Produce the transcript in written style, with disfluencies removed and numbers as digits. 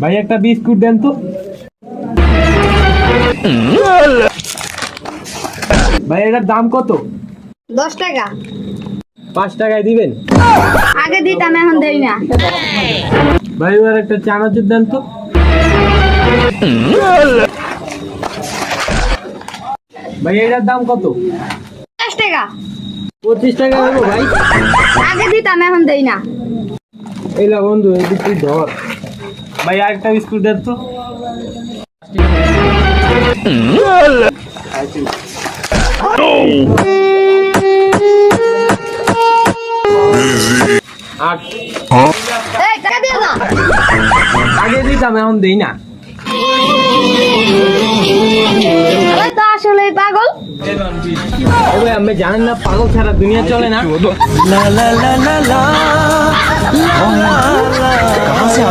ভাই একটা বিস্কুট দেন তো। ভাই এটার দাম কত? 10 টাকা। 5 টাকায় দিবেন? আগে দিতাম, এখন দেই না। ভাই আর একটা চানাচুর দেন তো। ভাই এটার দাম কত? 50 টাকা। 25 টাকা হলো ভাই। আগে দিতাম, এখন দেই না। এই লা বন্ধু, এই বিস্কুট ধর। ভাই আরেকটা বিস্কুট দেন তো। আট। এই টাকা দিয়ে দাও। আগে দিতাম, এখন দেই না। ওই তো আসলেই পাগল। ও ভাই, আপনি জানেন না পাগল ছাড়া দুনিয়া চলে না। লা লা লা লা লা লা লা লা।